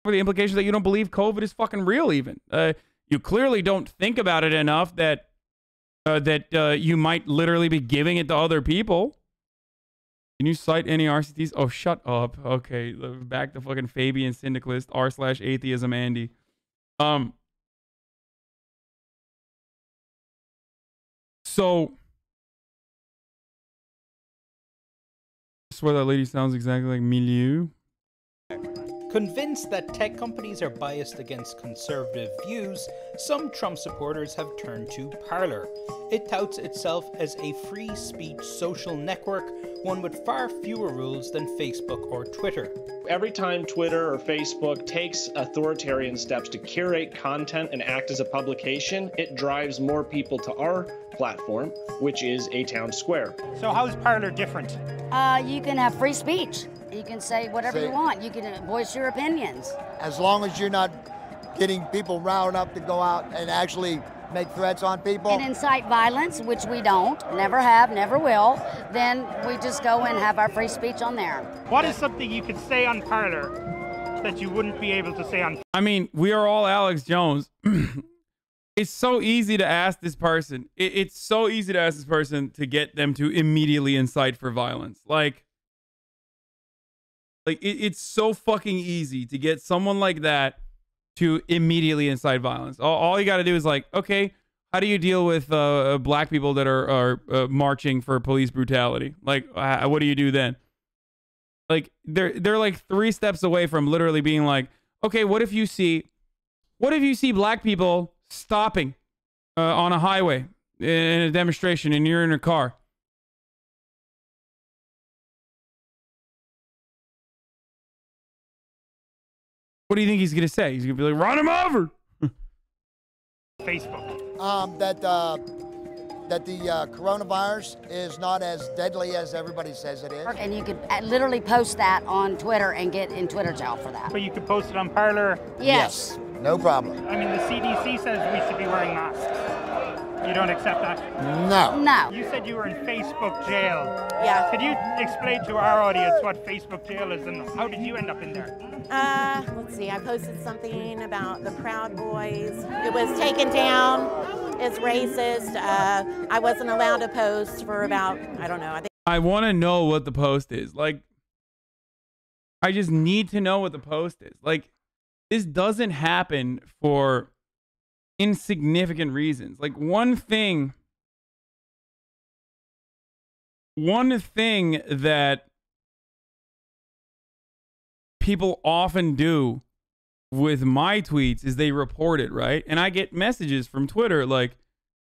For the implication that you don't believe COVID is fucking real even. You clearly don't think about it enough that you might literally be giving it to other people. Can you cite any RCTs? Oh, shut up. Okay, back to fucking Fabian Syndicalist, r/atheism Andy. So, I swear that lady sounds exactly like Milieu. Convinced that tech companies are biased against conservative views, some Trump supporters have turned to Parler. It touts itself as a free speech social network, one with far fewer rules than Facebook or Twitter. Every time Twitter or Facebook takes authoritarian steps to curate content and act as a publication, it drives more people to our platform, which is a town square. So how's Parler different? You can have free speech. You can say whatever you want. You can voice your opinions. As long as you're not getting people riled up to go out and actually make threats on people. And incite violence, which we don't, never have, never will, then we just go and have our free speech on there. What is something you could say on Parler that you wouldn't be able to say on... I mean, we are all Alex Jones. It's so easy to ask this person. It's so easy to ask this person to get them to immediately incite for violence. Like it's so fucking easy to get someone like that to immediately incite violence. All you got to do is like, okay, how do you deal with black people that are marching for police brutality? Like, what do you do then? Like, they're like 3 steps away from literally being like, okay, what if you see black people stopping on a highway in a demonstration and you're in a car? What do you think he's going to say? He's going to be like, run him over. Facebook. That the coronavirus is not as deadly as everybody says it is. And you could literally post that on Twitter and get in Twitter jail for that. But you could post it on Parler? Yes. No problem. I mean, the CDC says we should be wearing masks. You don't accept that? No. No. You said you were in Facebook jail. Yeah. Could you explain to our audience what Facebook jail is and how did you end up in there? Let's see, I posted something about the Proud Boys. It was taken down. It's racist. I wasn't allowed to post for about, I don't know. I want to know what the post is. Like, I just need to know what the post is. Like, this doesn't happen for insignificant reasons. Like, one thing that people often do with my tweets is they report it, right? And I get messages from Twitter like,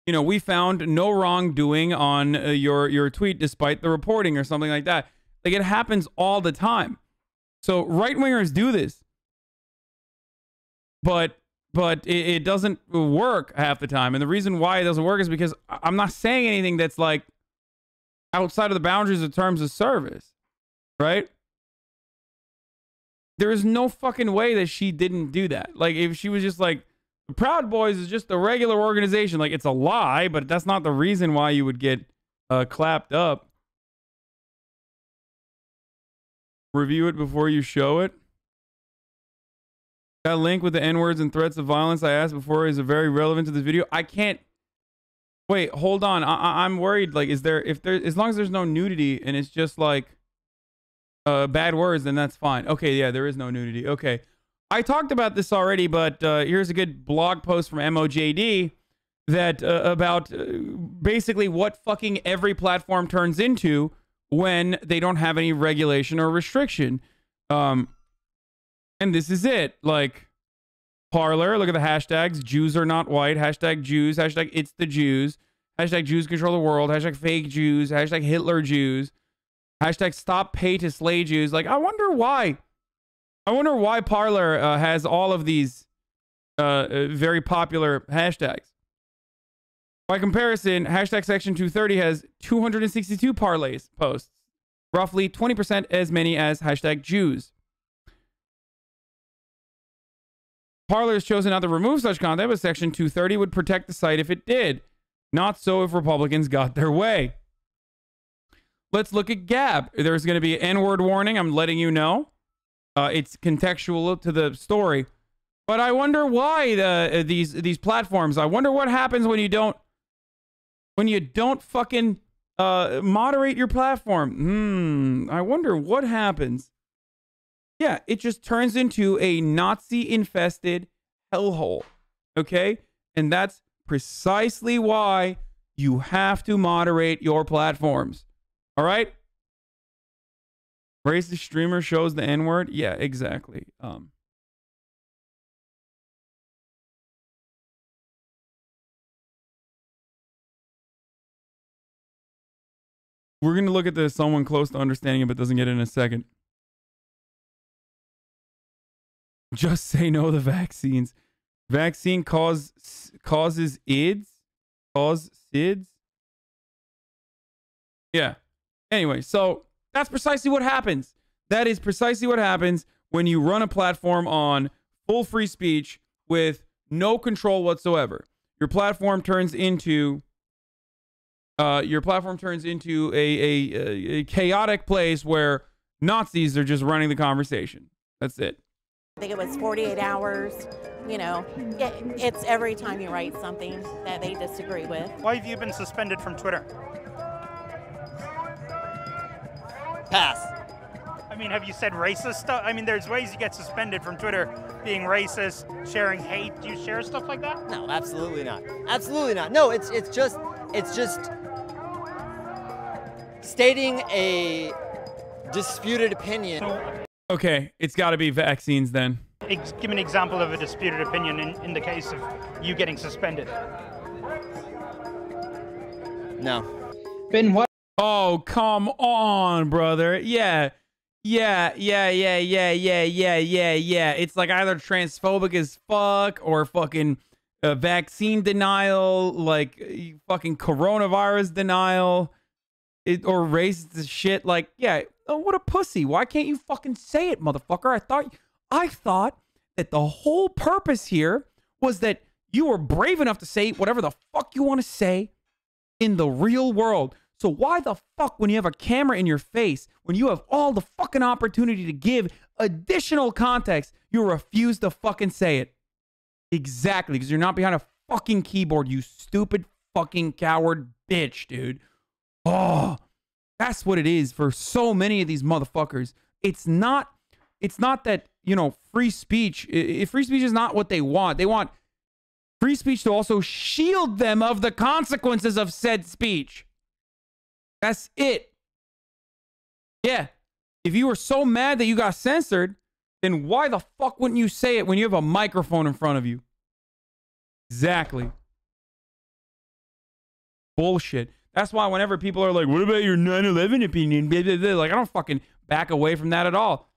you know, we found no wrongdoing on your tweet despite the reporting or something like that. Like, it happens all the time. So right-wingers do this. But it doesn't work half the time. And the reason why it doesn't work is because I'm not saying anything that's like outside of the boundaries of terms of service, right? There is no fucking way that she didn't do that. Like, if she was just like, the Proud Boys is just a regular organization, like, it's a lie, but that's not the reason why you would get clapped up. Review it before you show it. That link with the N-words and threats of violence I asked before is very relevant to this video. I can't... Wait, hold on. I'm worried. Like, as long as there's no nudity and it's just like bad words, then that's fine. Okay, yeah, there is no nudity. Okay. I talked about this already, but here's a good blog post from MOJD that about basically what fucking every platform turns into when they don't have any regulation or restriction. And this is it. Like, Parler, look at the hashtags. Jews are not white. Hashtag Jews. Hashtag it's the Jews. Hashtag Jews control the world. Hashtag fake Jews. Hashtag Hitler Jews. Hashtag stop pay to slay Jews. Like, I wonder why. I wonder why Parler has all of these very popular hashtags. By comparison, hashtag section 230 has 262 parlays posts. Roughly 20% as many as hashtag Jews. Parler has chosen not to remove such content, but Section 230 would protect the site if it did. Not so if Republicans got their way. Let's look at Gab. There's going to be an N-word warning. I'm letting you know. It's contextual to the story. But I wonder why these platforms. I wonder what happens when you don't fucking moderate your platform. I wonder what happens. Yeah, it just turns into a Nazi-infested hellhole. Okay? And that's precisely why you have to moderate your platforms. All right? Racist streamer shows the N-word? Yeah, exactly. We're going to look at this someone close to understanding it but doesn't get it in a second. Just say no to the vaccines. Vaccine causes IDS? Cause SIDS? Yeah. Anyway, so that's precisely what happens. That is precisely what happens when you run a platform on full free speech with no control whatsoever. Your platform turns into a chaotic place where Nazis are just running the conversation. That's it. I think it was 48 hours. You know, it's every time you write something that they disagree with. Why have you been suspended from Twitter? Pass. I mean, have you said racist stuff? I mean, there's ways you get suspended from Twitter, being racist, sharing hate. Do you share stuff like that? No, absolutely not. Absolutely not. No, it's just stating a disputed opinion. Okay, it's got to be vaccines then. Give me an example of a disputed opinion in the case of you getting suspended. No. Ben, what? Oh, come on, brother. Yeah. It's like either transphobic as fuck or fucking vaccine denial, like fucking coronavirus denial, or racist as shit. Like, yeah, oh, what a pussy. Why can't you fucking say it, motherfucker? I thought that the whole purpose here was that you were brave enough to say whatever the fuck you want to say in the real world. So why the fuck, when you have a camera in your face, when you have all the fucking opportunity to give additional context, you refuse to fucking say it? Exactly, because you're not behind a fucking keyboard, you stupid fucking coward bitch, dude. Oh, that's what it is for so many of these motherfuckers. It's not that, you know, free speech. Free speech is not what they want. They want free speech to also shield them of the consequences of said speech. That's it. Yeah. If you were so mad that you got censored, then why the fuck wouldn't you say it when you have a microphone in front of you? Exactly. Bullshit. That's why whenever people are like, what about your 9/11 opinion? Blah, blah, blah. Like, I don't fucking back away from that at all.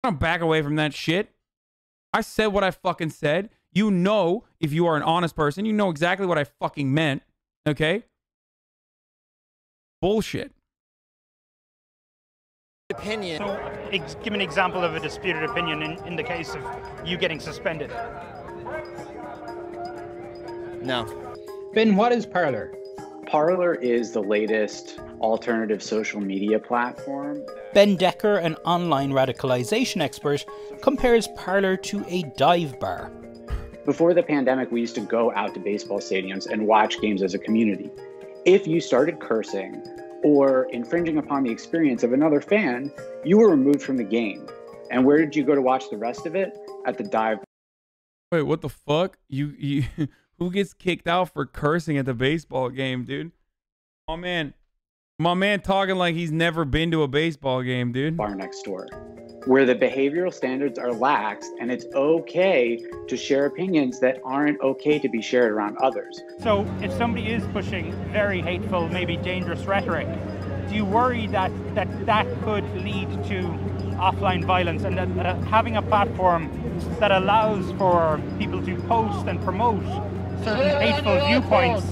I don't back away from that shit. I said what I fucking said. You know, if you are an honest person, you know exactly what I fucking meant. Okay? Bullshit. Opinion. So, give me an example of a disputed opinion in the case of you getting suspended. No. Ben, what is Parler? Parler is the latest alternative social media platform. Ben Decker, an online radicalization expert, compares Parler to a dive bar. Before the pandemic, we used to go out to baseball stadiums and watch games as a community. If you started cursing or infringing upon the experience of another fan, you were removed from the game. And where did you go to watch the rest of it? At the dive. Wait, what the fuck? You who gets kicked out for cursing at the baseball game, dude? Oh man. My man talking like he's never been to a baseball game, dude. Bar next door, where the behavioral standards are lax and it's okay to share opinions that aren't okay to be shared around others. So if somebody is pushing very hateful, maybe dangerous rhetoric, do you worry that could lead to offline violence, and that having a platform that allows for people to post and promote certain hateful viewpoints,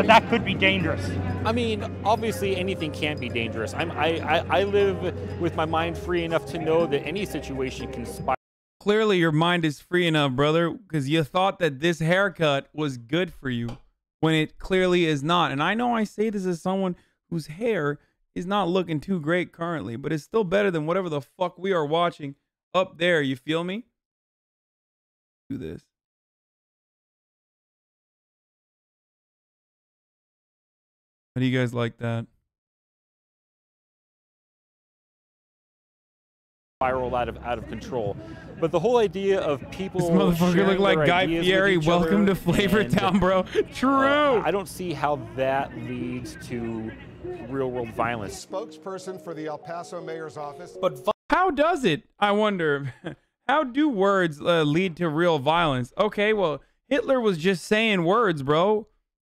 that could be dangerous? I mean, obviously anything can be dangerous. I live with my mind free enough to know that any situation can spiral. Clearly your mind is free enough, brother, because you thought that this haircut was good for you when it clearly is not. And I know I say this as someone whose hair is not looking too great currently, but it's still better than whatever the fuck we are watching up there. You feel me? Do this. How do you guys like that? Spiral out of control. But the whole idea of people This motherfucker look like Guy Fieri. Welcome to Flavortown, bro. True. I don't see how that leads to real world violence. Spokesperson for the El Paso mayor's office. But how does it? I wonder. How do words lead to real violence? Okay, well, Hitler was just saying words, bro.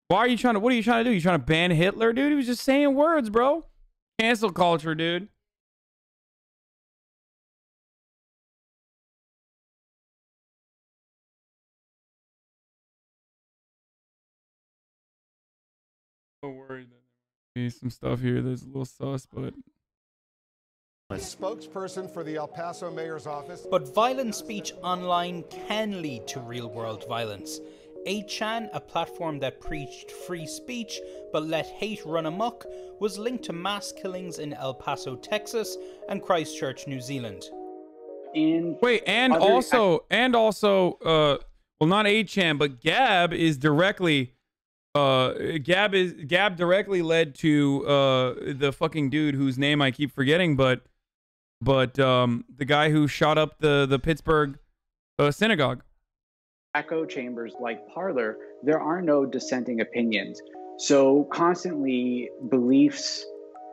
Why are you trying to? What are you trying to do? You trying to ban Hitler, dude? He was just saying words, bro. Cancel culture, dude. So worried that there might be some stuff here that's a little sus, but A spokesperson for the El Paso mayor's office. But violent speech online can lead to real-world violence. 8chan, a platform that preached free speech but let hate run amok, was linked to mass killings in El Paso, Texas, and Christchurch, New Zealand. Wait, and also, well, not 8chan, but Gab is directly. Gab directly led to the fucking dude whose name I keep forgetting, but the guy who shot up the Pittsburgh synagogue. Echo chambers like Parler, there are no dissenting opinions. So constantly beliefs,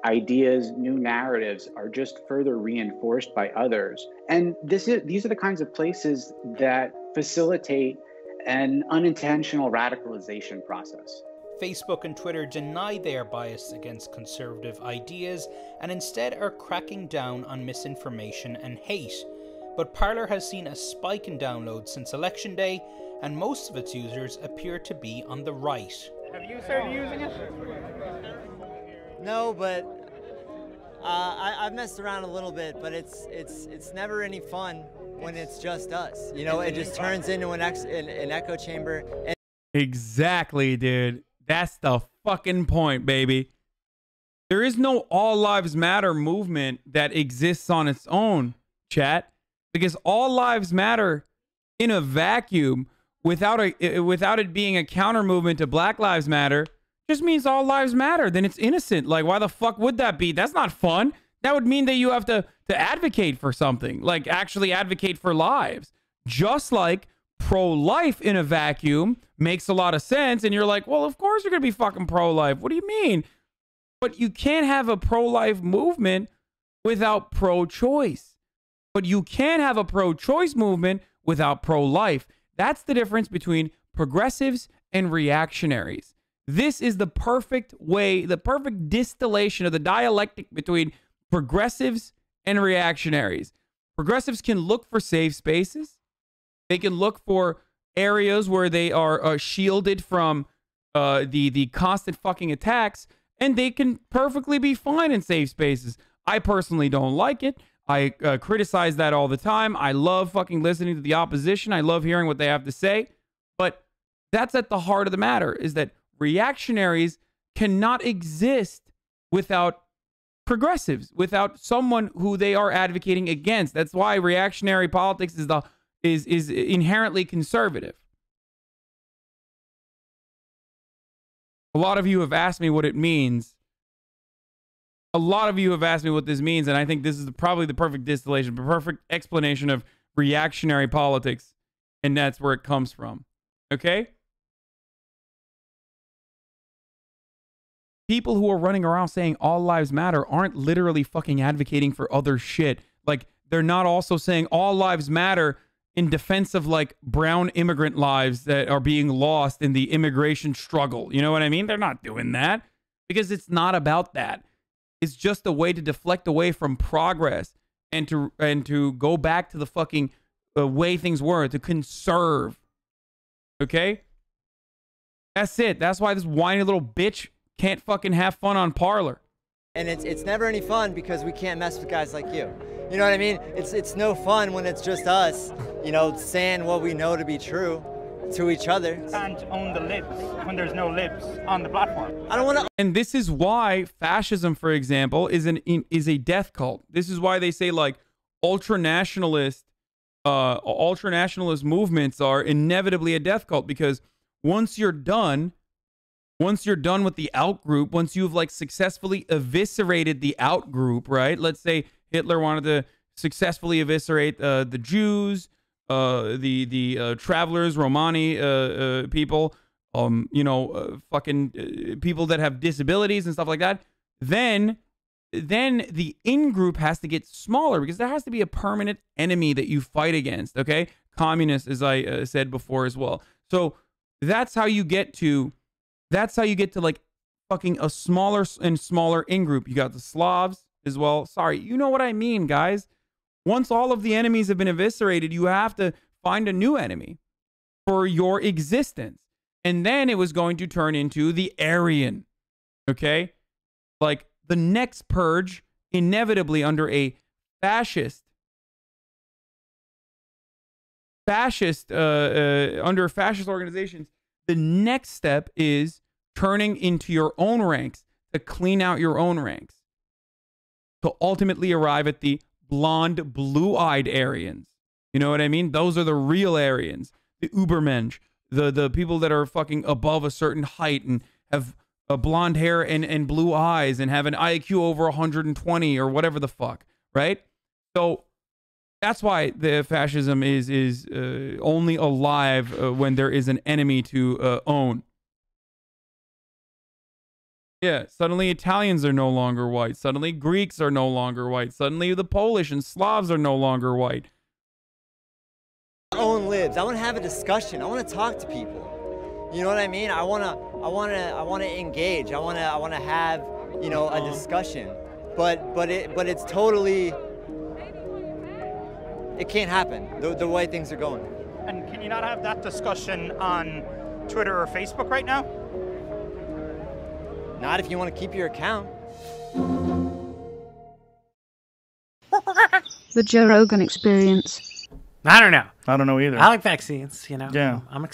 ideas, new narratives are just further reinforced by others. And these are the kinds of places that facilitate an unintentional radicalization process. Facebook and Twitter deny their bias against conservative ideas and instead are cracking down on misinformation and hate. But Parler has seen a spike in downloads since Election Day, and most of its users appear to be on the right. Have you started using it? No, but I've messed around a little bit, but it's never any fun when it's just us. You know, it just turns into an echo chamber. And Exactly, dude. That's the fucking point, baby. There is no all lives matter movement that exists on its own, chat, because all lives matter in a vacuum without it being a counter movement to Black Lives Matter just means all lives matter. Then it's innocent. Like, why the fuck would that be? That's not fun. That would mean that you have to advocate for something, like actually advocate for lives. Just like pro-life in a vacuum makes a lot of sense, and you're like, well, of course you're gonna be fucking pro-life. What do you mean? But you can't have a pro-life movement without pro-choice. But you can have a pro-choice movement without pro-life. That's the difference between progressives and reactionaries. This is the perfect way, the perfect distillation of the dialectic between progressives and reactionaries. Progressives can look for safe spaces. They can look for areas where they are shielded from the constant fucking attacks, and they can perfectly be fine in safe spaces. I personally don't like it. I criticize that all the time. I love fucking listening to the opposition. I love hearing what they have to say. But that's at the heart of the matter, is that reactionaries cannot exist without progressives, without someone who they are advocating against. That's why reactionary politics is inherently conservative. A lot of you have asked me what it means. A lot of you have asked me what this means, and I think this is probably the perfect distillation, the perfect explanation of reactionary politics, and that's where it comes from. Okay? People who are running around saying all lives matter aren't literally fucking advocating for other shit. Like, they're not also saying all lives matter in defense of, like, brown immigrant lives that are being lost in the immigration struggle. You know what I mean? They're not doing that because it's not about that. It's just a way to deflect away from progress and to go back to the fucking way things were, to conserve. Okay? That's it. That's why this whiny little bitch can't fucking have fun on Parler. And it's never any fun because we can't mess with guys like you. You know what I mean? It's no fun when it's just us, you know, saying what we know to be true. to each other. Can't own the libs when there's no libs on the platform. I don't want to. And this is why fascism, for example, is a death cult. This is why they say like ultranationalist movements are inevitably a death cult, because once you're done with the out group, once you've like successfully eviscerated the out group, right? Let's say Hitler wanted to successfully eviscerate the Jews, the travelers, Romani people, fucking people that have disabilities and stuff like that. Then the in-group has to get smaller, because there has to be a permanent enemy that you fight against, okay? Communists, as I said before as well. So that's how you get to like fucking a smaller and smaller in-group. You got the Slavs as well. Sorry, you know what I mean, guys. Once all of the enemies have been eviscerated, you have to find a new enemy for your existence. And then it was going to turn into the Aryan, okay? Like, the next purge, inevitably under a fascist, under fascist organizations, the next step is turning into your own ranks, to clean out your own ranks, to ultimately arrive at the blonde, blue-eyed Aryans. You know what I mean? Those are the real Aryans, the Ubermensch, the people that are fucking above a certain height and have blonde hair and blue eyes and have an IQ over 120 or whatever the fuck, right? So that's why the fascism is only alive when there is an enemy to own. Yeah, suddenly Italians are no longer white. Suddenly Greeks are no longer white. Suddenly the Polish and Slavs are no longer white. Own libs. I want to have a discussion. I want to talk to people. You know what I mean? I want to engage. I want to have, you know, a discussion. But it's totally, it can't happen the way things are going. And can you not have that discussion on Twitter or Facebook right now? Not if you want to keep your account. The Joe Rogan Experience. I don't know. I don't know either. I like vaccines, you know. Yeah. I'm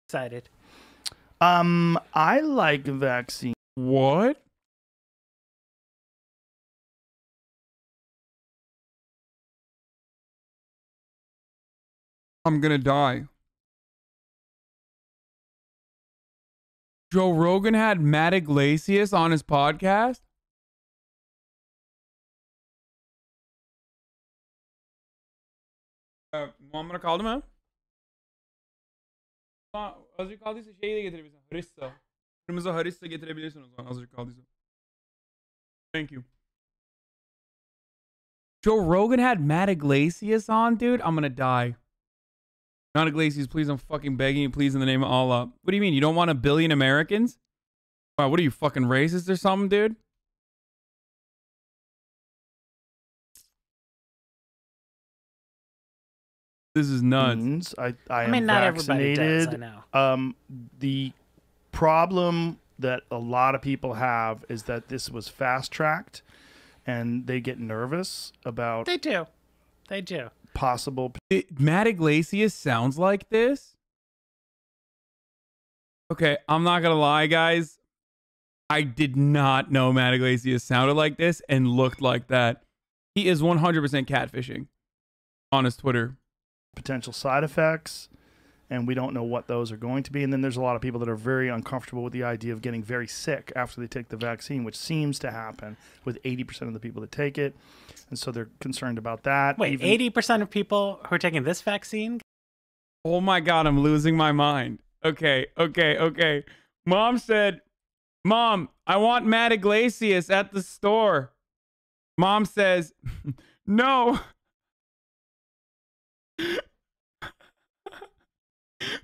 excited. I like vaccine. What? I'm gonna die. Joe Rogan had Matt Iglesias on his podcast? I'm gonna call him out. Az önce kaldıysa şeyi de getirebilirsin. Harissa. Kırmızı Harissa getirebilirsin o zaman. Az önce kaldıysa. Thank you. Joe Rogan had Matt Iglesias on, dude. I'm gonna die. Matt Iglesias, please, I'm fucking begging you, please, in the name of Allah. What do you mean? You don't want 1 billion Americans? Wow, what are you, fucking racist or something, dude? This is nuts. I mean, am not everybody vaccinated. does, I know. The problem that a lot of people have is that this was fast-tracked, and they get nervous about... They do. They do. Possible... Matt Iglesias sounds like this? Okay, I'm not gonna lie, guys. I did not know Matt Iglesias sounded like this and looked like that. He is 100% catfishing on his Twitter. Potential side effects, and we don't know what those are going to be. And then there's a lot of people that are very uncomfortable with the idea of getting very sick after they take the vaccine, which seems to happen with 80% of the people that take it. And so they're concerned about that. Wait, 80% of people who are taking this vaccine? Oh my God, I'm losing my mind. Okay. Mom said, Mom, I want Matt Iglesias at the store. Mom says, no.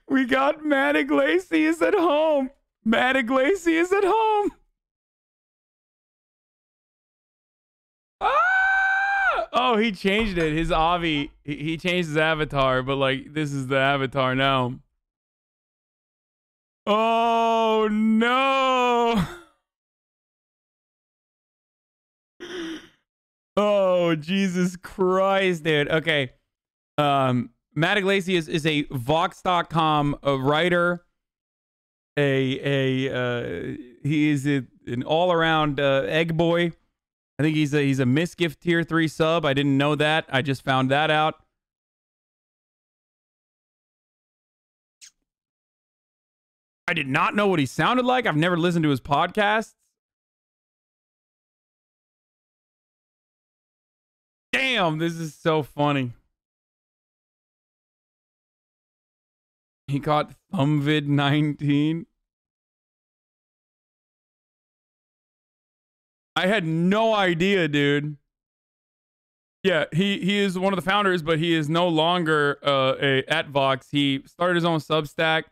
We got Matt Iglesias at home. Matt Iglesias at home. Ah! Oh, he changed it. His Avi, he changed his avatar, but like this is the avatar now. Oh no. Oh, Jesus Christ, dude. Okay. Matt Iglesias is a Vox.com writer. He is an all-around egg boy. I think he's a Misgift tier 3 sub. I didn't know that. I just found that out. I did not know what he sounded like. I've never listened to his podcasts. Damn, this is so funny. He caught Thumbvid19. I had no idea, dude. Yeah, he is one of the founders, but he is no longer at Vox. He started his own Substack.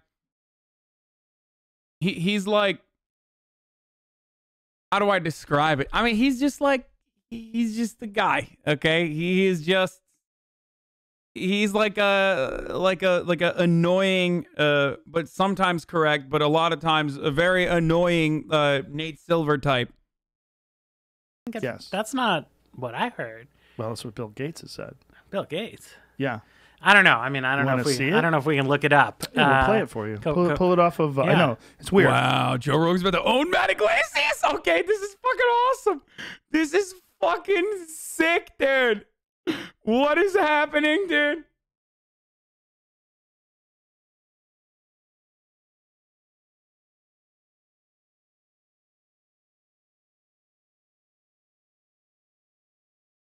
He's like, how do I describe it? I mean, he's just like, he's just the guy, okay? He's like a annoying, but sometimes correct, but a lot of times a very annoying Nate Silver type. Yes. That's not what I heard. Well, that's what Bill Gates has said. Bill Gates? Yeah. I don't know. I mean, I don't know if we can look it up. Yeah, we'll play it for you. Pull it off of. I know it's weird. Wow, Joe Rogan's about to own Matt Iglesias. Okay, this is fucking awesome. This is fucking sick, dude. What is happening, dude?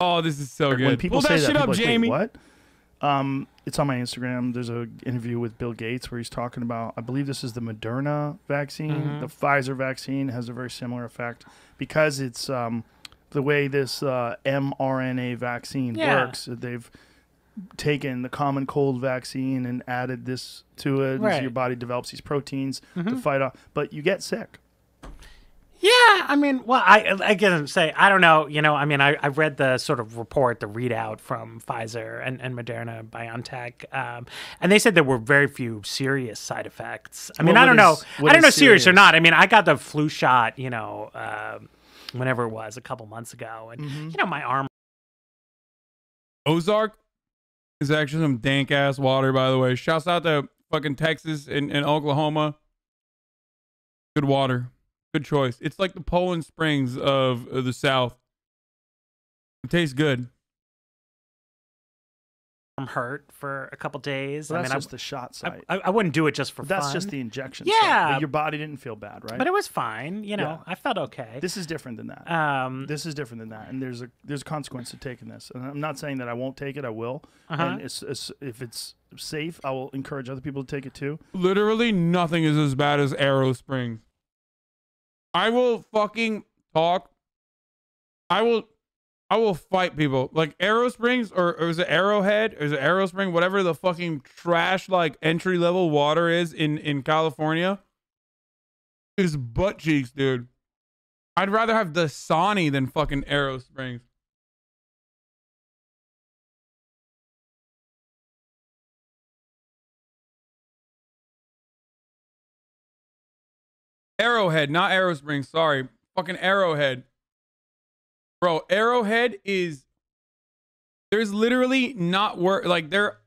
Oh, this is so good. When people Pull that say shit that, up, people are like, Jamie. "Wait, what?" It's on my Instagram. There's an interview with Bill Gates where he's talking about, I believe this is the Moderna vaccine. Mhm. The Pfizer vaccine has a very similar effect because it's the way this mRNA vaccine works. They've taken the common cold vaccine and added this to it. Right. So your body develops these proteins to fight off, but you get sick. Yeah, I mean, well, I can say, I don't know, you know, I mean, I read the sort of report, the readout from Pfizer and Moderna, BioNTech, and they said there were very few serious side effects. I mean, Well, I don't know serious serious or not. I mean, I got the flu shot, you know, whenever it was, a couple months ago, and, you know, my arm. Ozark is actually some dank ass water, by the way. Shouts out to fucking Texas and Oklahoma. Good water. Good choice. It's like the Poland Springs of the South. It tastes good. I'm hurt for a couple days. Well, I that's mean, just the shot site. I wouldn't do it just for That's fun. just the injection. Yeah. site. But your body didn't feel bad, right? But it was fine. You know, Yeah. I felt okay. This is different than that. This is different than that, and there's a consequence to taking this. And I'm not saying that I won't take it. I will. And if it's safe, I will encourage other people to take it too. Literally nothing is as bad as Arrow Springs. I will fucking talk. I will fight people. Like Arrow Springs or is it Arrowhead? Or is it Arrow Spring? Whatever the fucking trash like entry level water is in California is butt cheeks, dude. I'd rather have Dasani than fucking Arrow Springs. Arrowhead, not Arrow Springs. Sorry. Fucking Arrowhead. Bro, Arrowhead is... There's literally not worse... Like, there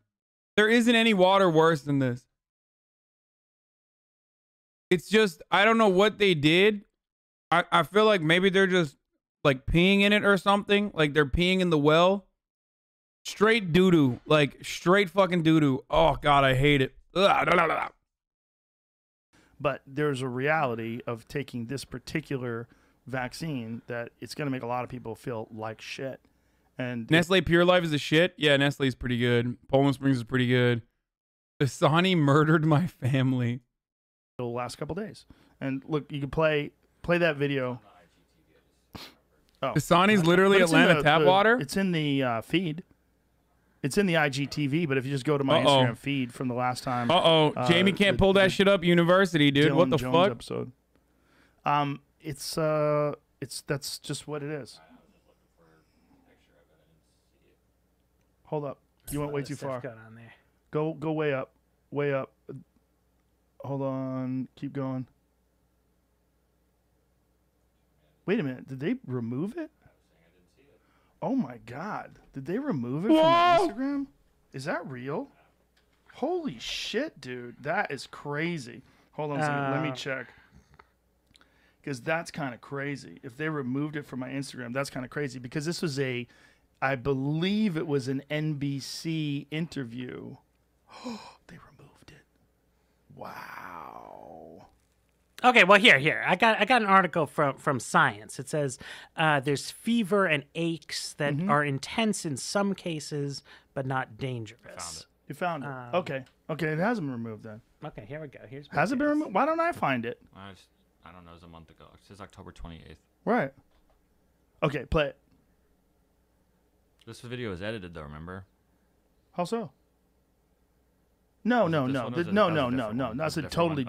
isn't any water worse than this. It's just... I don't know what they did. I feel like maybe they're just, like, peeing in it or something. Like, they're peeing in the well. Straight doo-doo. Like, straight fucking doo-doo. Oh, God, I hate it. Ugh. But there's a reality of taking this particular vaccine that it's going to make a lot of people feel like shit. And Nestle Pure Life is a shit. Yeah, Nestle's pretty good. Poland Springs is pretty good. Dasani murdered my family. The last couple days. And look, you can play that video. Oh, Dasani's literally Atlanta tap water? It's in the feed. It's in the IGTV, but if you just go to my Instagram feed from the last time. Jamie can't pull that shit up university, dude. Dylan What the Jones fuck? Episode. That's just what it is. Hold up. You went way too far. Going on there. Go way up. Way up. Hold on. Keep going. Wait a minute. Did they remove it? Oh my God. Did they remove it from my Instagram? Is that real? Holy shit, dude. That is crazy. Hold on a second. Let me check. Because that's kind of crazy. If they removed it from my Instagram, that's kind of crazy. Because this was I believe it was an NBC interview. They removed it. Wow. Okay, well here. I got an article from Science. It says there's fever and aches that are intense in some cases, but not dangerous. You found it. Okay, it hasn't been removed then. Okay, here we go. Has it been removed? Why don't I find it? I don't know. It was a month ago. It says October 28th. Right. Okay, play it. This video is edited though. Remember? How so? No. That's a totally.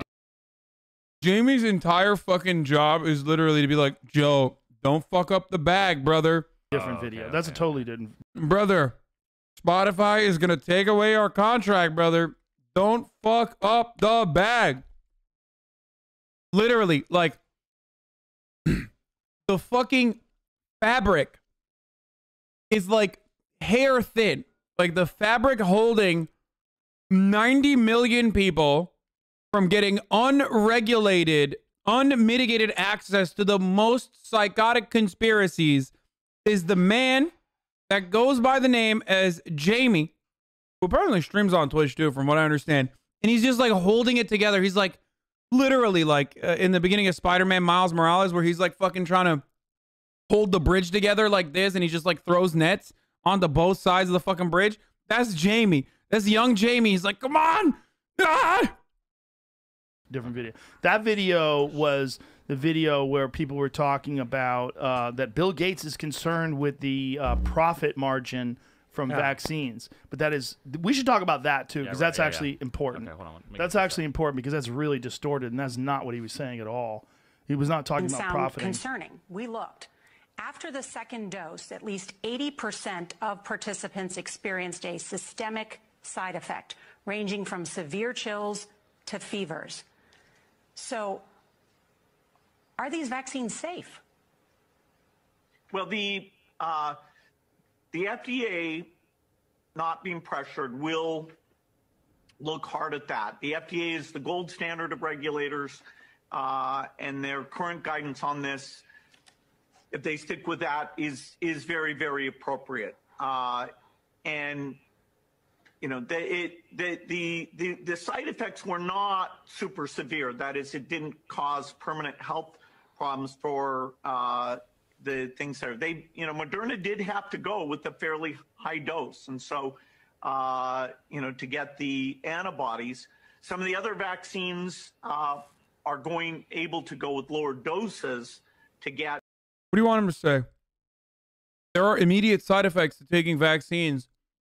Jamie's entire fucking job is literally to be like, Joe, don't fuck up the bag, brother. Different video. That's a totally different. Brother, Spotify is gonna take away our contract, brother. Don't fuck up the bag. Literally, like, the fucking fabric is like hair thin. Like the fabric holding 90 million people from getting unregulated, unmitigated access to the most psychotic conspiracies is the man that goes by the name as Jamie, who apparently streams on Twitch too, from what I understand. And he's just like holding it together. He's like literally like in the beginning of Spider-Man Miles Morales, where he's like fucking trying to hold the bridge together like this, and he just like throws nets onto both sides of the fucking bridge. That's Jamie. That's young Jamie. He's like, come on. Ah! Different video. That video was the video where people were talking about that Bill Gates is concerned with the profit margin from vaccines. But that is, we should talk about that too, because that's actually important. Okay, hold on. That's actually important because that's really distorted, and that's not what he was saying at all. He was not talking about profiting. Concerning. We looked. After the second dose, at least 80% of participants experienced a systemic side effect, ranging from severe chills to fevers. So, are these vaccines safe? Well, the FDA, not being pressured, will look hard at that. The FDA is the gold standard of regulators, and their current guidance on this, if they stick with that, is very, very appropriate. And you know, the side effects were not super severe. That is, it didn't cause permanent health problems for the things there. Moderna did have to go with a fairly high dose, and so to get the antibodies. Some of the other vaccines are able to go with lower doses to get. What do you want him to say? There are immediate side effects to taking vaccines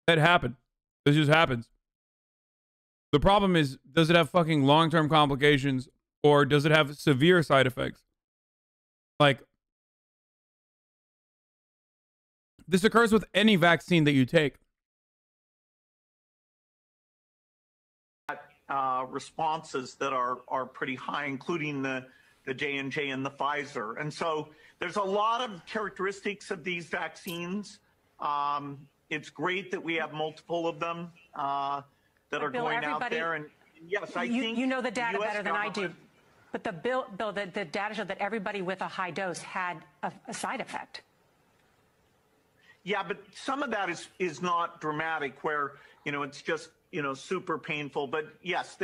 that happen. This just happens. The problem is, does it have fucking long-term complications, or does it have severe side effects? Like, this occurs with any vaccine that you take. Responses that are pretty high, including the J&J and the Pfizer. And so there's a lot of characteristics of these vaccines. It's great that we have multiple of them that are Bill, going out there. And yes, I think you know the data US better than I do. But the Bill, the data showed that everybody with a high dose had a side effect. Yeah, but some of that is not dramatic, where it's just super painful. But yes,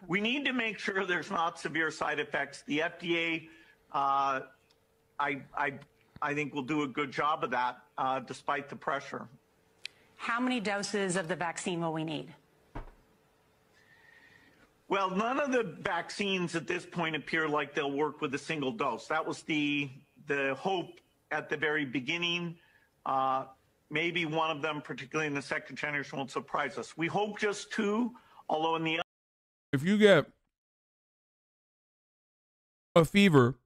we need to make sure there's not severe side effects. The FDA, I think, will do a good job of that, despite the pressure. How many doses of the vaccine will we need? Well, none of the vaccines at this point appear like they'll work with a single dose. That was the hope at the very beginning. Maybe one of them, particularly in the second generation, won't surprise us. We hope just two, although in the... If you get a fever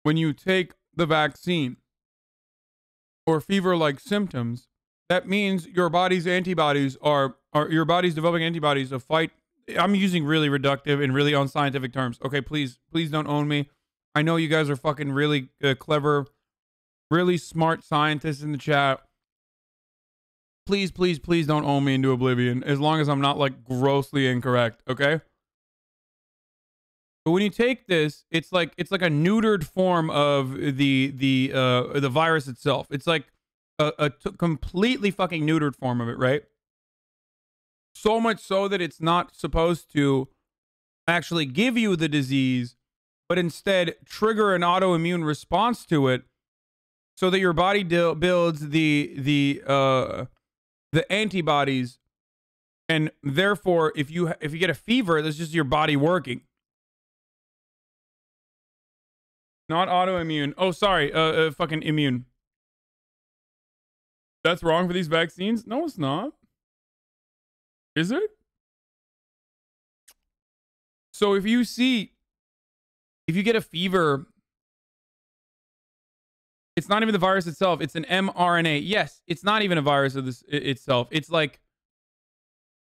when you take the vaccine, or fever-like symptoms, that means your body's antibodies your body's developing antibodies to fight. I'm using really reductive and really unscientific terms. Okay, please don't own me. I know you guys are fucking really clever, really smart scientists in the chat. please, please, please don't own me into oblivion as long as I'm not like grossly incorrect, okay? But when you take this, it's like a neutered form of the virus itself. It's like a completely fucking neutered form of it, right? So much so that it's not supposed to actually give you the disease, but instead trigger an autoimmune response to it, so that your body builds the antibodies, and therefore, if you get a fever, that's just your body working. Not autoimmune. Oh, sorry. Fucking immune. That's wrong for these vaccines? No, it's not. Is it? So if you get a fever, it's not even the virus itself. It's an mRNA. Yes, it's not even a virus of this itself. It's like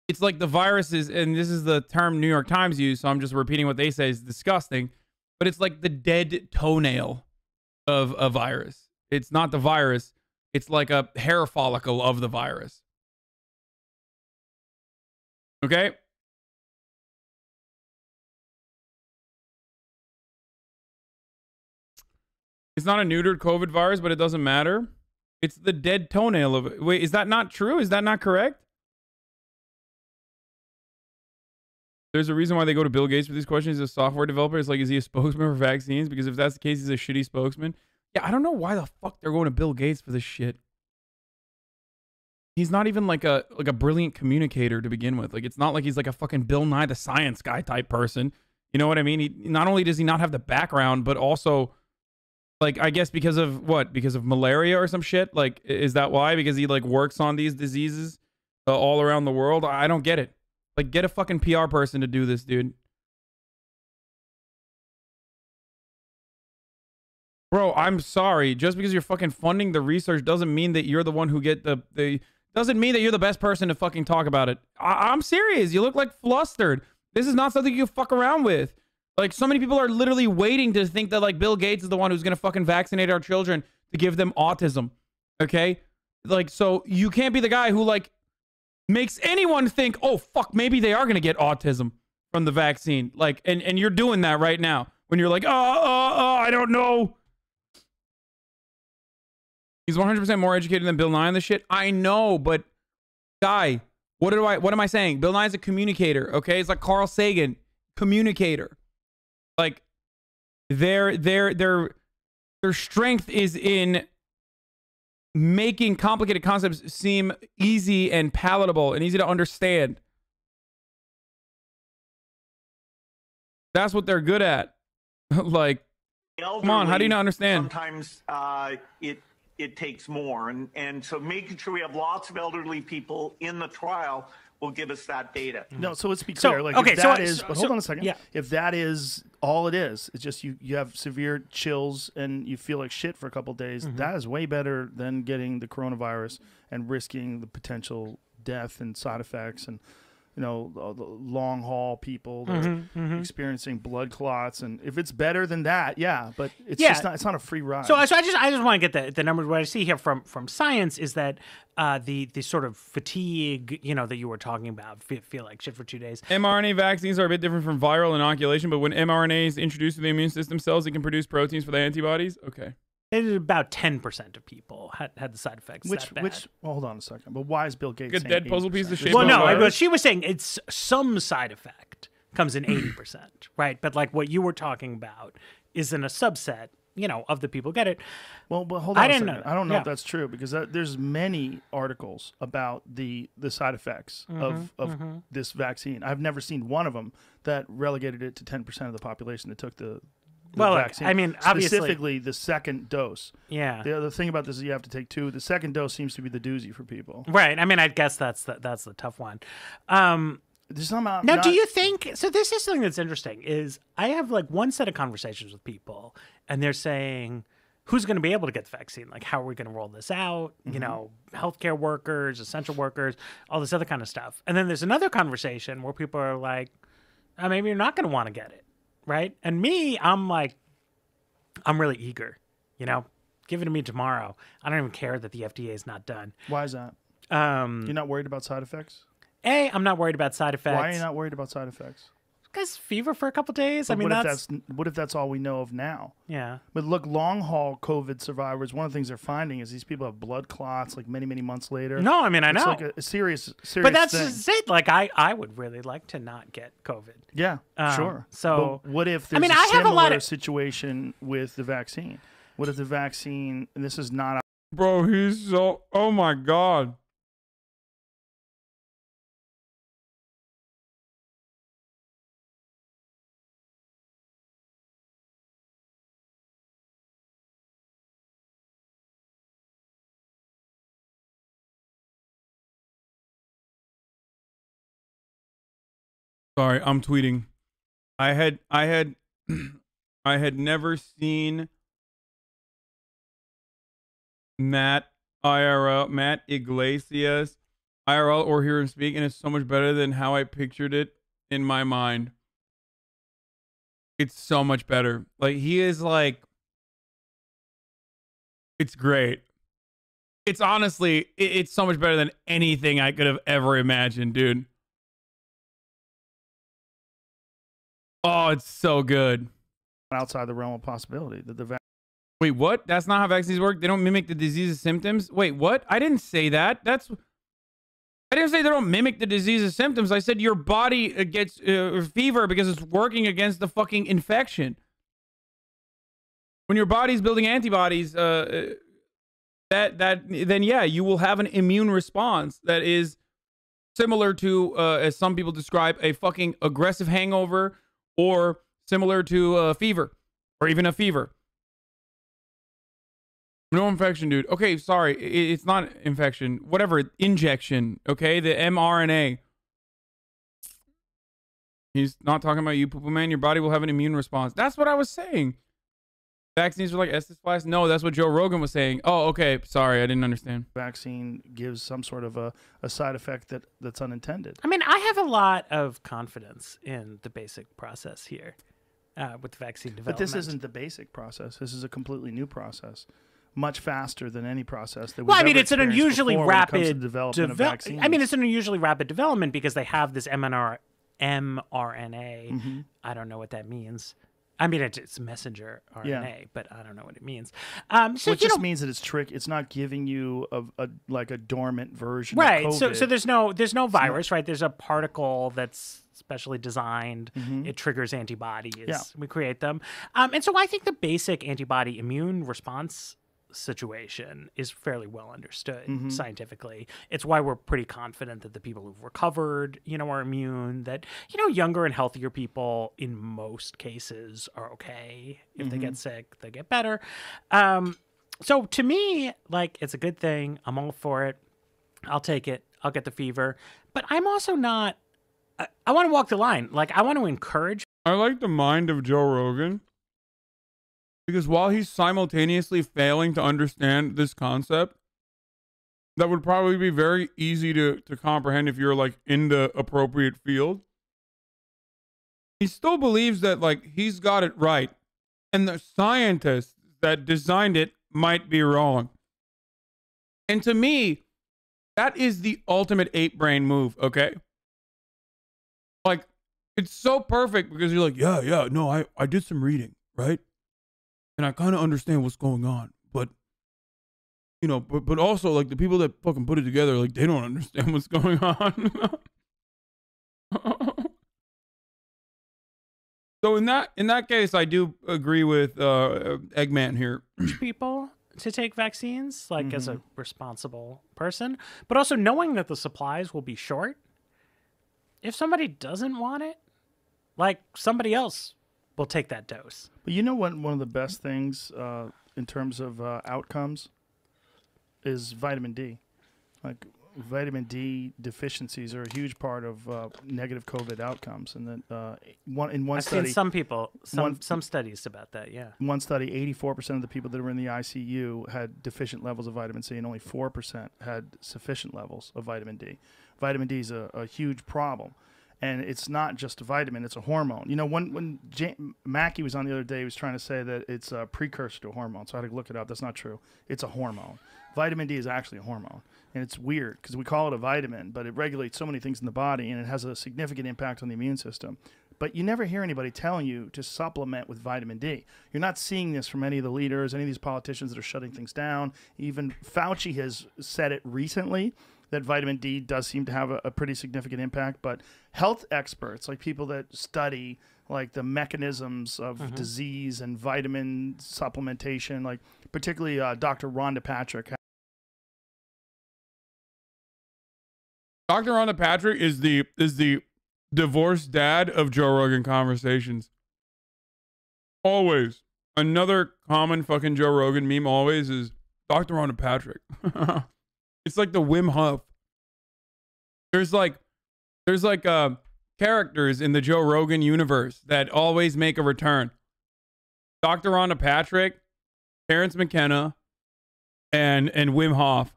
the viruses, and this is the term New York Times used, so I'm just repeating what they say is disgusting. But it's like the dead toenail of a virus. It's not the virus. It's like a hair follicle of the virus. Okay? It's not a neutered COVID virus, but it doesn't matter. It's the dead toenail of it. Wait, is that not true? Is that not correct? There's a reason why they go to Bill Gates for these questions. He's a software developer. It's like, is he a spokesman for vaccines? Because if that's the case, he's a shitty spokesman. Yeah, I don't know why the fuck they're going to Bill Gates for this shit. He's not even like a brilliant communicator to begin with. Like, it's not like he's like a fucking Bill Nye the Science Guy type person. You know what I mean? He not only does he not have the background, but also, like, I guess because of what? Because of malaria or some shit? Like, is that why? Because he like works on these diseases all around the world? I don't get it. Like, get a fucking PR person to do this, dude. Bro, I'm sorry. Just because you're fucking funding the research doesn't mean that you're the one who get doesn't mean that you're the best person to fucking talk about it. I'm serious. You look like flustered. This is not something you can fuck around with. Like, so many people are literally waiting to think that, like, Bill Gates is the one who's gonna fucking vaccinate our children to give them autism. Okay? Like, so you can't be the guy who, like, makes anyone think, oh, fuck, maybe they are going to get autism from the vaccine. Like, and you're doing that right now when you're like, I don't know. He's 100% more educated than Bill Nye on this shit. I know, but guy, what am I saying? Bill Nye's a communicator, okay? It's like Carl Sagan, communicator. Like, their strength is in making complicated concepts seem easy and palatable and easy to understand. That's what they're good at. Like, come on, how do you not understand? Sometimes it takes more, and so making sure we have lots of elderly people in the trial will give us that data. No, so let's be clear. Like, okay, but hold on a second. Yeah. If that is all it is, it's just you have severe chills and you feel like shit for a couple of days. That is way better than getting the coronavirus and risking the potential death and side effects and, you know, the long haul people that are experiencing blood clots. And if it's better than that, yeah, but it's just not. It's not a free ride. So I just want to get the numbers. What I see here from science is that the sort of fatigue, you know, that you were talking about, feel like shit for 2 days. mRNA vaccines are a bit different from viral inoculation, but when mRNA is introduced to the immune system cells, it can produce proteins for the antibodies. Okay. About 10% of people had the side effects. Well, hold on a second. But why is Bill Gates Good saying dead puzzle piece of shit? Well, no, she was saying it's some side effect comes in 80%, right? But like what you were talking about is in a subset, you know, of the people get it. Well, but hold on a second. I don't know if that's true because there's many articles about the side effects of this vaccine. I've never seen one of them that relegated it to 10% of the population that took the vaccine. I mean, obviously, specifically the second dose. Yeah. The other thing about this is you have to take 2. The second dose seems to be the doozy for people. Right. I mean, I guess that's the tough one. Now, do you think? So this is something that's interesting. Is I have like one set of conversations with people, and they're saying, "Who's going to be able to get the vaccine? Like, how are we going to roll this out? You know, healthcare workers, essential workers, all this other kind of stuff." And then there's another conversation where people are like, "Maybe you're not going to want to get it." Right. And me, I'm like, I'm really eager, you know, give it to me tomorrow. I don't even care that the FDA is not done. Why is that? You're not worried about side effects? I'm not worried about side effects. Why are you not worried about side effects? Because fever for a couple days. But I mean, what if that's all we know of now? Yeah. But look, long haul COVID survivors. One of the things they're finding is these people have blood clots like many months later. No, I mean I it's know. like a serious. But that's thing. just it. Like I would really like to not get COVID. Yeah, sure. So but what if there's I have a lot of situation with the vaccine? What if the vaccine? And this is not. Bro, he's so. Oh my god. Sorry, I'm tweeting. I had I had never seen Matt Iglesias IRL or hear him speak, and it's so much better than how I pictured it in my mind. It's so much better. Like, he is like, it's great. It's honestly, it's so much better than anything I could have ever imagined, dude. Oh, it's so good. Outside the realm of possibility that the Wait, what? That's not how vaccines work? They don't mimic the disease's symptoms? Wait, what? I didn't say that. I didn't say they don't mimic the disease's symptoms. I said your body gets fever because it's working against the fucking infection. When your body's building antibodies, then yeah, you will have an immune response that is similar to, as some people describe, a fucking aggressive hangover, or similar to a fever, or even a fever. No infection, dude. Okay, sorry. It's not infection. Whatever. Injection. Okay? The mRNA. He's not talking about you, Poo-Poo Man. Your body will have an immune response. That's what I was saying. Vaccines are like Estes flies? No, that's what Joe Rogan was saying. Oh, okay. Sorry, I didn't understand. Vaccine gives some sort of a side effect that's unintended. I mean, I have a lot of confidence in the basic process here with vaccine development. But this isn't the basic process. This is a completely new process. Much faster than any process that we've Well, I mean, ever it's an experienced unusually before when it comes to rapid development of vaccines. I mean, it's an unusually rapid development because they have this mRNA. Mm-hmm. I don't know what that means. I mean, it's messenger RNA, Yeah. but I don't know what it means. So it just means that it's trick. It's not giving you like a dormant version right. of COVID. So there's no virus, right? There's a particle that's specially designed. Mhm. It triggers antibodies. Yeah. We create them. And so I think the basic antibody immune response situation is fairly well understood Mhm. scientifically. It's why we're pretty confident that the people who've recovered, are immune, that, younger and healthier people in most cases are okay. If they get sick, they get better. So to me, like, it's a good thing. I'm all for it. I'll take it. I'll get the fever. But I'm also not, I want to walk the line. Like, I want to encourage. I like the mind of Joe Rogan. Because while he's simultaneously failing to understand this concept, that would probably be very easy to comprehend if you're like in the appropriate field. He still believes that like he's got it right. And the scientists that designed it might be wrong. And to me, that is the ultimate ape brain move, okay? Like, it's so perfect because you're like, yeah, no, I did some reading, right? And I kind of understand what's going on, but but also like the people that fucking put it together, like they don't understand what's going on. So in that case, I do agree with Eggman here. People to take vaccines, like as a responsible person, but also knowing that the supplies will be short. If somebody doesn't want it, like somebody else will take that dose. But you know what? One of the best things in terms of outcomes is vitamin D. Like vitamin D deficiencies are a huge part of negative COVID outcomes. And then in one I've study, seen some people, some studies about that. Yeah. In one study, 84% of the people that were in the ICU had deficient levels of vitamin C, and only 4% had sufficient levels of vitamin D. Vitamin D is a huge problem. And it's not just a vitamin, it's a hormone. When Mackie was on the other day, he was trying to say that it's a precursor to a hormone. So I had to look it up. That's not true. It's a hormone. Vitamin D is actually a hormone. And it's weird because we call it a vitamin, but it regulates so many things in the body, and it has a significant impact on the immune system. But you never hear anybody telling you to supplement with vitamin D. You're not seeing this from any of the leaders, any of these politicians that are shutting things down. Even Fauci has said it recently that vitamin D does seem to have a pretty significant impact. But health experts, like people that study like the mechanisms of disease and vitamin supplementation, like particularly Dr. Rhonda Patrick. Dr. Rhonda Patrick is the divorced dad of Joe Rogan Conversations. Always. Another common fucking Joe Rogan meme always is Dr. Rhonda Patrick. It's like the Wim Hof. There's like characters in the Joe Rogan universe that always make a return. Dr. Rhonda Patrick, Terrence McKenna, and Wim Hof.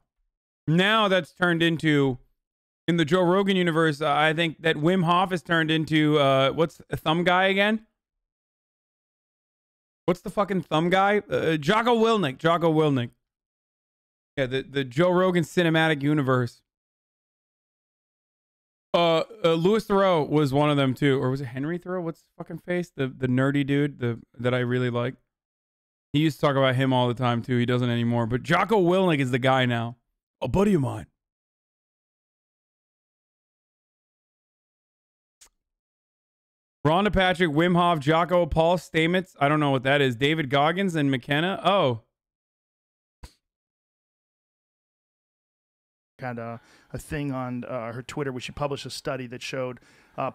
Now that's turned into, in the Joe Rogan universe, I think that Wim Hof has turned into, what's a thumb guy again? What's the fucking thumb guy? Jocko Willink. Jocko Willink. Yeah, the Joe Rogan cinematic universe. Louis Theroux was one of them too. Or was it Henry Thoreau? What's his fucking face? The nerdy dude that I really like. He used to talk about him all the time too. He doesn't anymore. But Jocko Willink is the guy now. A buddy of mine. Rhonda Patrick, Wim Hof, Jocko, Paul Stamets. I don't know what that is. David Goggins and McKenna. Oh. Had a thing on her Twitter where she published a study that showed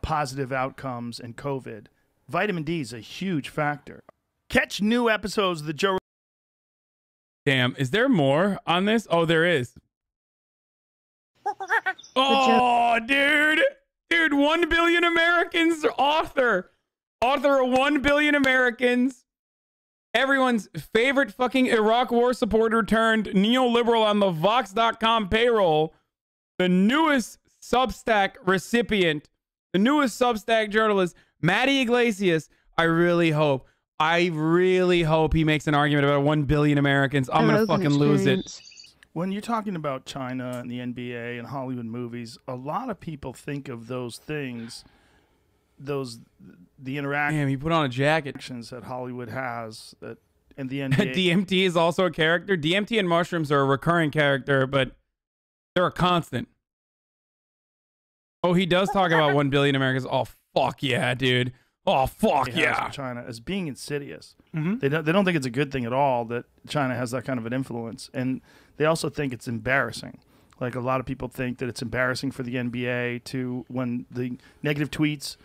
positive outcomes in COVID. Vitamin D is a huge factor. Catch new episodes of the Joe. Damn, is there more on this? Oh, there is. Oh, dude. Dude, 1 Billion Americans author of 1 Billion Americans. Everyone's favorite fucking Iraq war supporter turned neoliberal on the Vox.com payroll. The newest Substack recipient, the newest Substack journalist, Matty Iglesias. I really hope he makes an argument about 1 billion Americans. I'm going to fucking lose it. When you're talking about China and the NBA and Hollywood movies, a lot of people think of those things, the interactions. Damn, he put on a jacket. That Hollywood has, and the NBA. DMT is also a character. DMT and mushrooms are a recurring character, but they're a constant. Oh, he does talk about 1 billion Americans. Oh, fuck yeah, dude. Oh, fuck yeah. China as being insidious. They don't think it's a good thing at all that China has that kind of an influence. And they also think it's embarrassing. Like a lot of people think that it's embarrassing for the NBA to, when the negative tweets,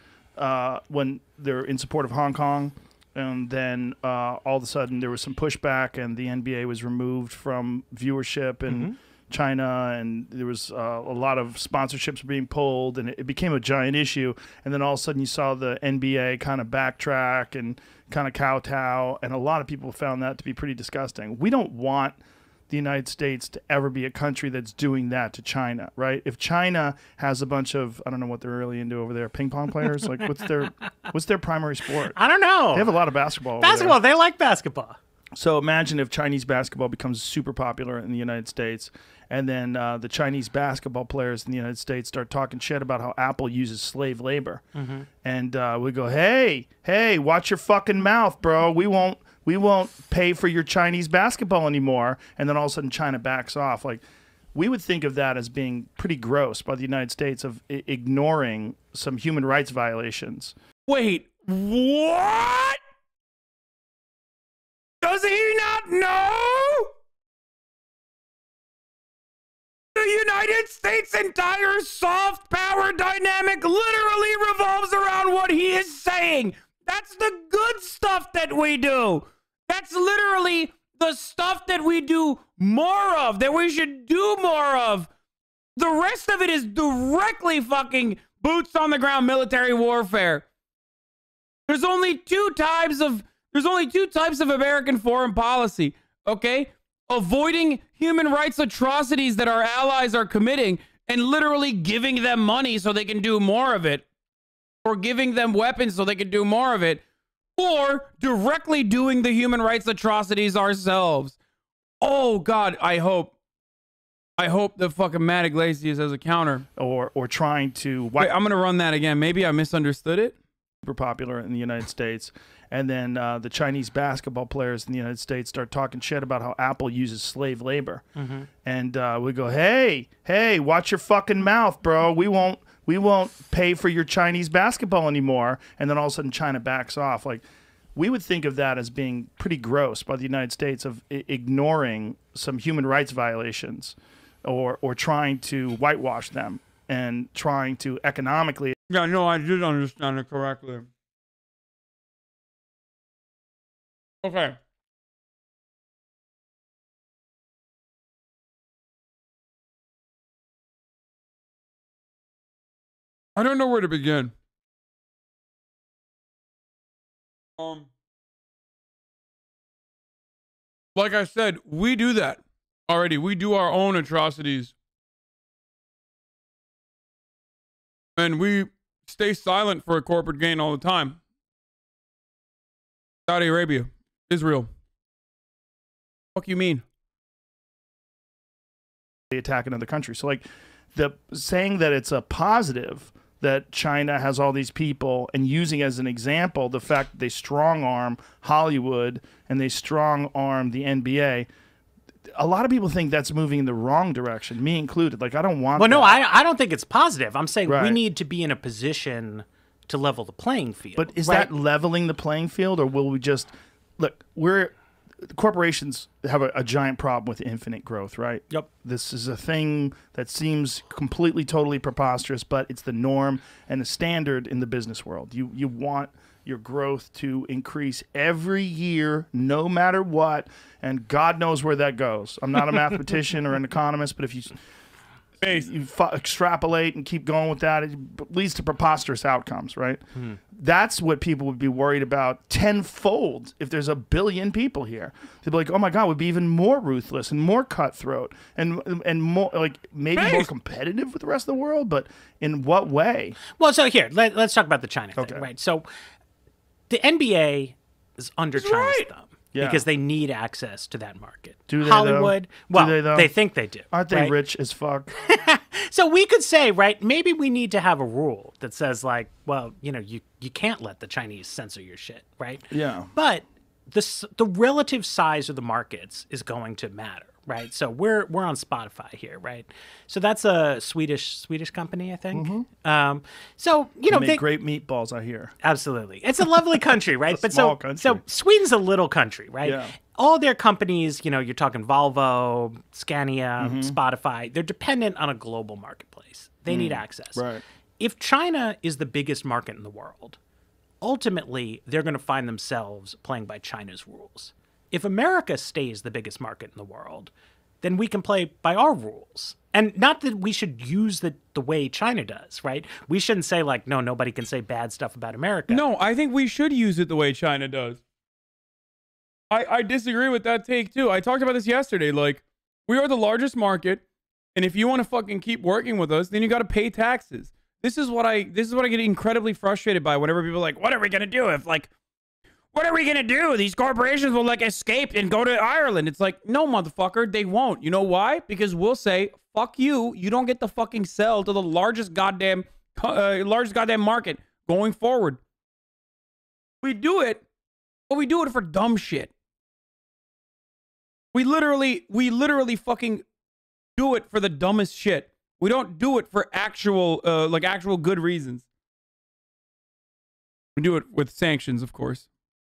when they're in support of Hong Kong, and then all of a sudden there was some pushback and the NBA was removed from viewership in China, and there was a lot of sponsorships being pulled, and it became a giant issue. And then all of a sudden you saw the NBA kind of backtrack and kind of kowtow, and a lot of people found that to be pretty disgusting. We don't want the United States to ever be a country that's doing that to China, right? If China has a bunch of, I don't know what they're really into over there, ping pong players, like what's their primary sport? I don't know. They have a lot of basketball. Basketball, they like basketball. So imagine if Chinese basketball becomes super popular in the United States, and then the Chinese basketball players in the United States start talking shit about how Apple uses slave labor. And we go, hey, watch your fucking mouth, bro. We won't pay for your Chinese basketball anymore. And then all of a sudden China backs off. Like, we would think of that as being pretty gross by the United States of ignoring some human rights violations. Wait, what? Does he not know? The United States' entire soft power dynamic literally revolves around what he is saying. That's the good stuff that we do. That's literally the stuff that we do more of, that we should do more of. The rest of it is directly fucking boots on the ground military warfare. There's only two types of American foreign policy, okay? Avoiding human rights atrocities that our allies are committing and literally giving them money so they can do more of it, or giving them weapons so they can do more of it, or directly doing the human rights atrocities ourselves. Oh God, I hope I hope the fucking Matt Iglesias has a counter. Or trying to... Wait, I'm going to run that again. Maybe I misunderstood it. Super popular in the United States. And then the Chinese basketball players in the United States start talking shit about how Apple uses slave labor. Mhm. And we go, hey, watch your fucking mouth, bro. We won't pay for your Chinese basketball anymore. And then all of a sudden China backs off. Like, we would think of that as being pretty gross by the United States of ignoring some human rights violations or trying to whitewash them and trying to economically... Yeah, no, I did understand it correctly. Okay. I don't know where to begin. Like I said, we do that already. We do our own atrocities. And we stay silent for a corporate gain all the time. Saudi Arabia, Israel. Fuck you mean? They attack another country. So like saying that it's a positive that China has all these people and using as an example the fact that they strong arm Hollywood and they strong arm the NBA. A lot of people think that's moving in the wrong direction, me included. Like, I don't want Well, that. no, I don't think it's positive. I'm saying we Right. need to be in a position to level the playing field. But is right? that leveling the playing field, or will we just look? Corporations have a giant problem with infinite growth, right? Yep. This is a thing that seems completely, totally preposterous, but it's the norm and the standard in the business world. You want your growth to increase every year, no matter what, and God knows where that goes. I'm not a mathematician or an economist, but if you extrapolate and keep going with that, it leads to preposterous outcomes, right? That's what people would be worried about tenfold if there's 1 billion people here. They'd be like, oh my God, we'd be even more ruthless and more cutthroat and more, like, maybe more competitive with the rest of the world, but in what way? Well, so here, let's talk about the China thing, right? So the NBA is under China's thumb. Yeah. Because they need access to that market. Do they, Hollywood, though? well, Do they, though? they think they do. Aren't they right? rich as fuck? So we could say, right, maybe we need to have a rule that says, like, well, you know, you can't let the Chinese censor your shit, right? Yeah. But the relative size of the markets is going to matter, right? So we're on Spotify here, right? So that's a Swedish company, I think. So you know, They make great meatballs, I hear. Absolutely, it's a lovely country, right? It's a small country. So Sweden's a little country, right? Yeah. All their companies, you know, you're talking Volvo, Scania, Spotify, they're dependent on a global marketplace. They need access. Right. If China is the biggest market in the world, ultimately they're going to find themselves playing by China's rules. If America stays the biggest market in the world, then we can play by our rules. And not that we should use the way China does, right? We shouldn't say, like, no, nobody can say bad stuff about America. No, I think we should use it the way China does. I disagree with that take, too. I talked about this yesterday. Like, we are the largest market, and if you want to fucking keep working with us, then you got to pay taxes. This is what I get incredibly frustrated by whenever people are like, what are we going to do if, like, what are we going to do? These corporations will, like, escape and go to Ireland. It's like, no, motherfucker, they won't. You know why? Because we'll say, fuck you. You don't get to fucking sell to the largest goddamn market going forward. We do it, but we do it for dumb shit. We literally fucking do it for the dumbest shit. We don't do it for actual good reasons. We do it with sanctions, of course.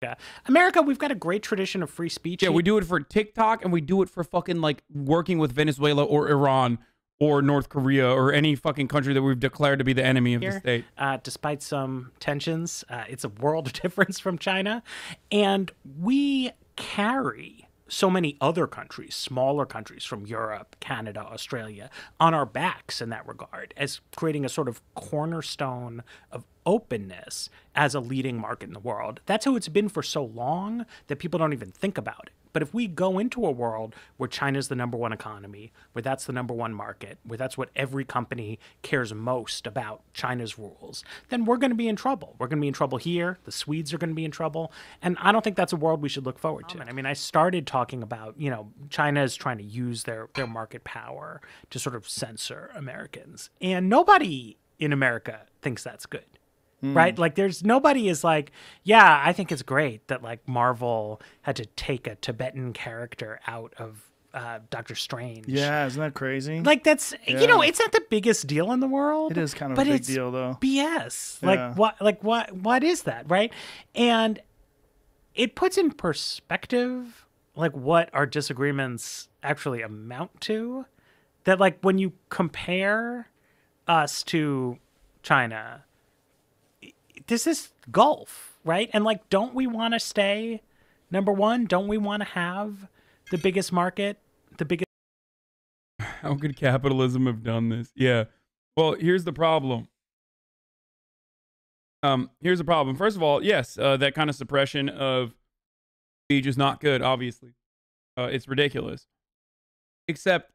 Yeah. America, we've got a great tradition of free speech. Yeah, we do it for TikTok, and we do it for fucking, like, working with Venezuela or Iran or North Korea or any fucking country that we've declared to be the enemy of the state. Despite some tensions, it's a world of difference from China. And we carry so many other countries, smaller countries from Europe, Canada, Australia, on our backs in that regard, as creating a sort of cornerstone of openness as a leading market in the world. That's how it's been for so long that people don't even think about it. But if we go into a world where China's the number one economy, where that's the number one market, where that's what every company cares most about, China's rules, then we're going to be in trouble. We're going to be in trouble here. The Swedes are going to be in trouble. And I don't think that's a world we should look forward to. I mean, I started talking about, you know, China is trying to use their market power to sort of censor Americans. And nobody in America thinks that's good. Right? Like there's nobody is like, yeah, I think it's great that like Marvel had to take a Tibetan character out of Doctor Strange. Yeah, isn't that crazy? Like that's you know, it's not the biggest deal in the world. It is kind of but a big it's deal though. BS. Yeah. What is that, right? And it puts in perspective like what our disagreements actually amount to. That like when you compare us to China, there's this gulf, right? And like, don't we want to stay number one? Don't we want to have the biggest market, the biggest? How could capitalism have done this? Yeah. Well, here's the problem. Here's the problem. First of all, yes, that kind of suppression of speech is not good, obviously. It's ridiculous. Except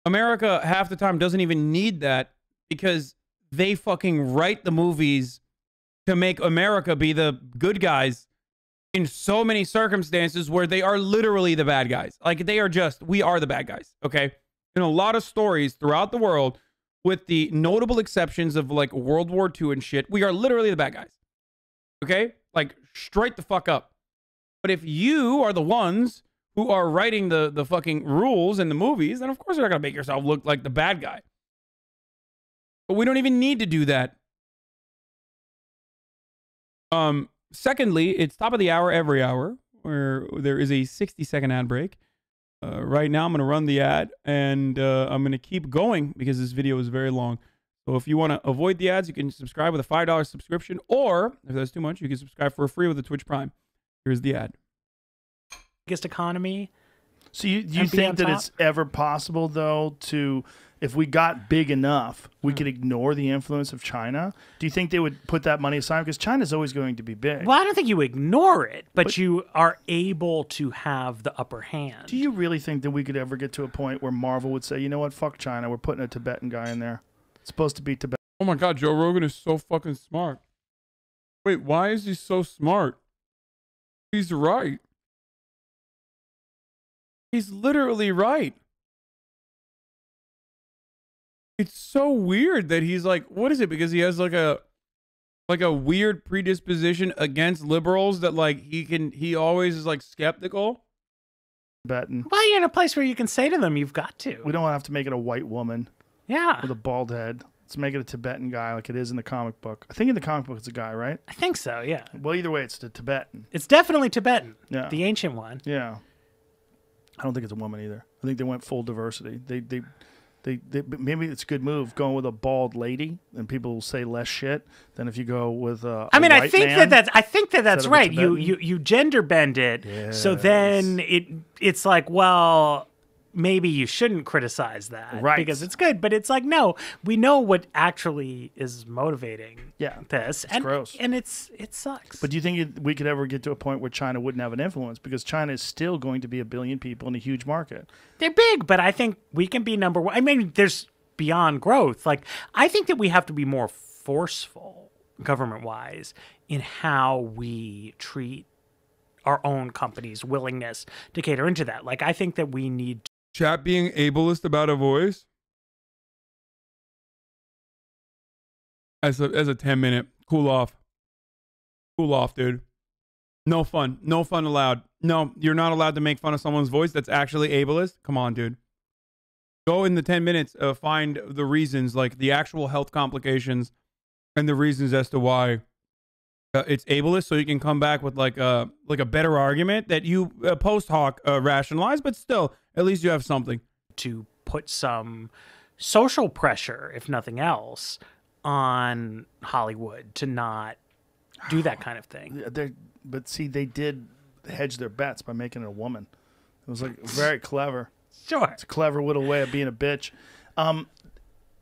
America half the time doesn't even need that because they fucking write the movies to make America be the good guys in so many circumstances where they are literally the bad guys. Like they are just, we are the bad guys. Okay. In a lot of stories throughout the world, with the notable exceptions of like World War II and shit, we are literally the bad guys. Okay. Like straight the fuck up. But if you are the ones who are writing the fucking rules in the movies, then of course you're not going to make yourself look like the bad guy. But we don't even need to do that. Secondly, it's top of the hour every hour where there is a 60-second ad break. Right now, I'm going to run the ad and I'm going to keep going because this video is very long. So if you want to avoid the ads, you can subscribe with a $5 subscription, or if that's too much, you can subscribe for free with a Twitch Prime. Here's the ad. Biggest economy. So you think that it's ever possible though to, if we got big enough, we could ignore the influence of China? Do you think they would put that money aside? Because China's always going to be big. Well, I don't think you ignore it, but you are able to have the upper hand. Do you really think that we could ever get to a point where Marvel would say, you know what, fuck China, we're putting a Tibetan guy in there. It's supposed to be Tibetan. Oh my God, Joe Rogan is so fucking smart. Wait, why is he so smart? He's right. He's literally right. It's so weird that he's like, what is it? Because he has like a weird predisposition against liberals that like he always is like skeptical. Tibetan. Well, you're in a place where you can say to them, you've got to. We don't have to make it a white woman. Yeah. With a bald head. Let's make it a Tibetan guy like it is in the comic book. I think in the comic book it's a guy, right? I think so, yeah. Well, either way, it's the Tibetan. It's definitely Tibetan. Yeah. The ancient one. Yeah. I don't think it's a woman either. I think they went full diversity. They maybe it's a good move going with a bald lady, and people will say less shit than if you go with a I mean, white I think man that's right. You gender bend it, so then it's like, well, maybe you shouldn't criticize that, right? Because it's good, but it's like, no, we know what actually is motivating this, it's gross, and it sucks. But do you think we could ever get to a point where China wouldn't have an influence? Because China is still going to be 1 billion people in a huge market. They're big, but I think we can be number one. I mean, there's beyond growth. Like, I think that we have to be more forceful, government-wise, in how we treat our own company's willingness to cater into that. Like, I think that we need to. Chat being ableist about a voice as a 10-minute cool off, dude. No fun allowed. No, you're not allowed to make fun of someone's voice that's actually ableist. Come on, dude. Go in the 10 minutes, find the reasons, like the actual health complications and the reasons as to why it's ableist, so you can come back with like a better argument that you post hoc rationalize, but still at least you have something to put some social pressure, if nothing else, on Hollywood to not do that kind of thing. But see, they did hedge their bets by making it a woman. It was like very clever. Sure, it's a clever little way of being a bitch.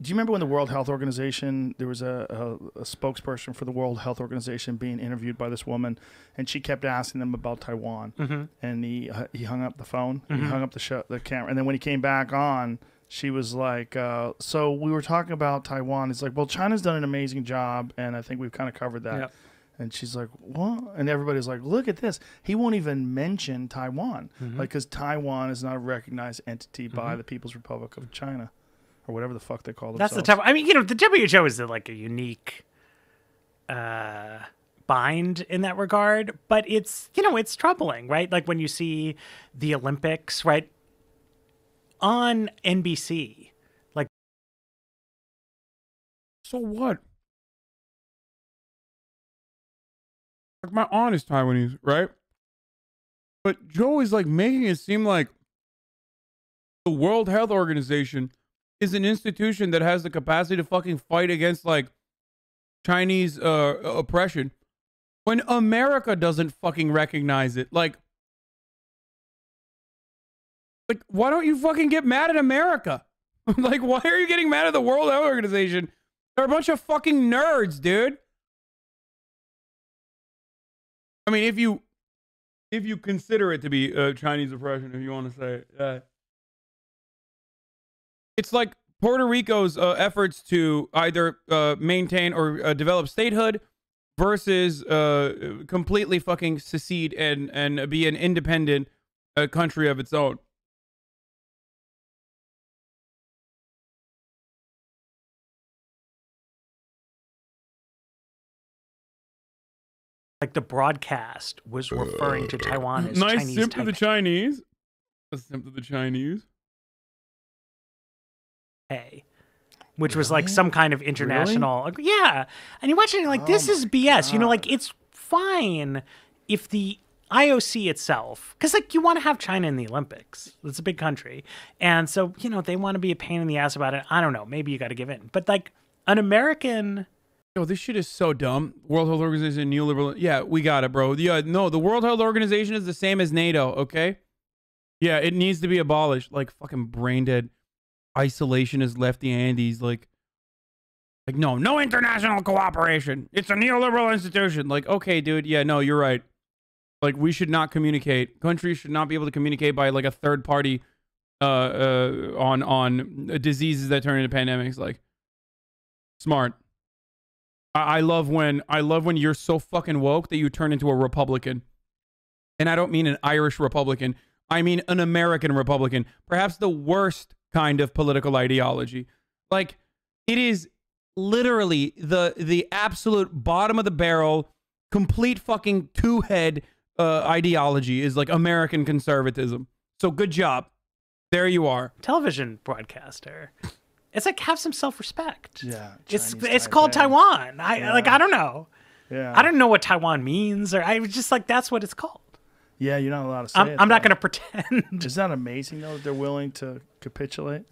Do you remember when the World Health Organization, there was a spokesperson for the World Health Organization being interviewed by this woman, and she kept asking them about Taiwan, and he hung up the phone, he hung up the camera, and then when he came back on, she was like, so we were talking about Taiwan. He's like, well, China's done an amazing job, and I think we've kind of covered that. Yep. And she's like, what? And everybody's like, look at this. He won't even mention Taiwan, like, because Taiwan is not a recognized entity by the People's Republic of China. Or whatever the fuck they call themselves. That's the tough. I mean, the WHO is like a unique bind in that regard, but it's it's troubling, right? Like when you see the Olympics, right, on NBC, like. So what? Like my aunt is Taiwanese, right? But Joe is like making it seem like the World Health Organization is an institution that has the capacity to fucking fight against like Chinese oppression when America doesn't fucking recognize it. Like why don't you fucking get mad at America? Like, why are you getting mad at the World Health Organization? They're a bunch of fucking nerds, dude. I mean, if you consider it to be Chinese oppression, if you want to say it. It's like Puerto Rico's efforts to either maintain or develop statehood versus completely fucking secede and be an independent country of its own. Like the broadcast was referring to Taiwan as nice Chinese. Simp to the Chinese. A simp to the Chinese. Hey, which was like some kind of international. Like, yeah, and you watch it and you're like, this is BS. God. Like it's fine if the IOC itself, because like you want to have China in the Olympics. It's a big country, and so they want to be a pain in the ass about it. I don't know. Maybe you got to give in, but like an American. Yo, this shit is so dumb. World Health Organization, neoliberal. Yeah, we got it, bro. Yeah, no, the World Health Organization is the same as NATO. Okay. Yeah, it needs to be abolished. Like fucking brain dead. Isolationist lefty Andes, like no international cooperation. It's a neoliberal institution. Like, okay, dude, yeah, no, you're right. Like, we should not communicate. Countries should not be able to communicate by like a third party on diseases that turn into pandemics. Like, smart. I love when you're so fucking woke that you turn into a Republican. And I don't mean an Irish Republican. I mean an American Republican. Perhaps the worst kind of political ideology. Like, it is literally the absolute bottom of the barrel, complete fucking two-head ideology is like American conservatism. So good job. There you are. Television broadcaster. It's like, have some self-respect. Yeah. It's called Taiwan. I don't know. Yeah. I don't know what Taiwan means, or I was just like, that's what it's called. Yeah, you're not allowed to say it. I'm not going to pretend. Isn't that amazing, though, that they're willing to capitulate?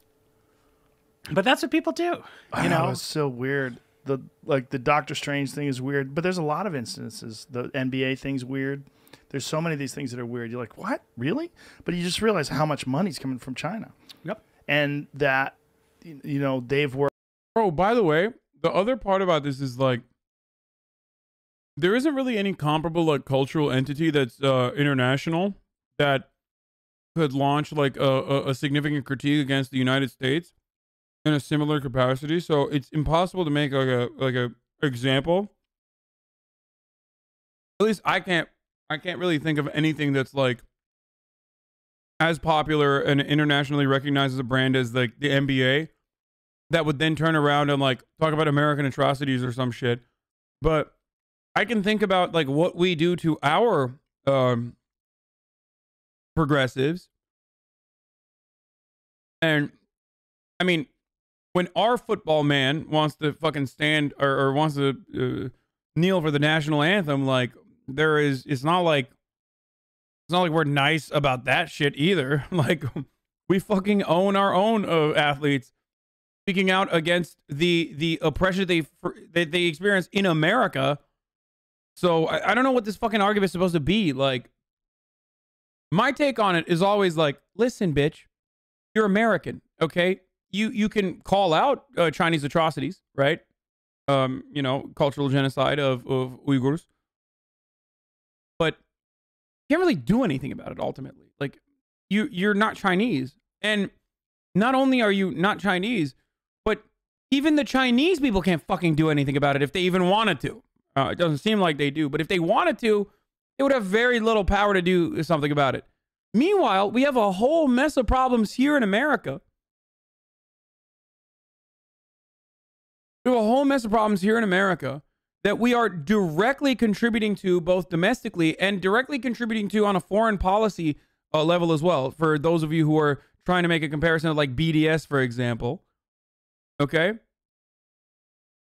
But that's what people do. You know, it's so weird. The Doctor Strange thing is weird, but there's a lot of instances. The NBA thing's weird. There's so many of these things that are weird. You're like, what? Really? But you just realize how much money's coming from China. Yep. And that, they've worked. Bro, by the way, the other part about this is like, there isn't really any comparable like cultural entity that's international that could launch like a significant critique against the United States in a similar capacity. So it's impossible to make like a example. At least I can't really think of anything that's like as popular and internationally recognized as a brand as like the NBA that would then turn around and like talk about American atrocities or some shit. But I can think about like what we do to our progressives. And I mean, when our football man wants to fucking stand or wants to kneel for the national anthem, like it's not like we're nice about that shit either. Like, we fucking own our own athletes speaking out against the oppression that they experience in America. So I don't know what this fucking argument is supposed to be. Like, my take on it is always like, listen, bitch, you're American, okay? you can call out Chinese atrocities, right? You know, cultural genocide of Uyghurs, but you can't really do anything about it ultimately. Like, you're not Chinese, and not only are you not Chinese, but even the Chinese people can't fucking do anything about it if they even wanted to. It doesn't seem like they do, but if they wanted to, they would have very little power to do something about it. Meanwhile, we have a whole mess of problems here in America. We have a whole mess of problems here in America that we are directly contributing to, both domestically and directly contributing to on a foreign policy level as well. For those of you who are trying to make a comparison of like BDS, for example. Okay?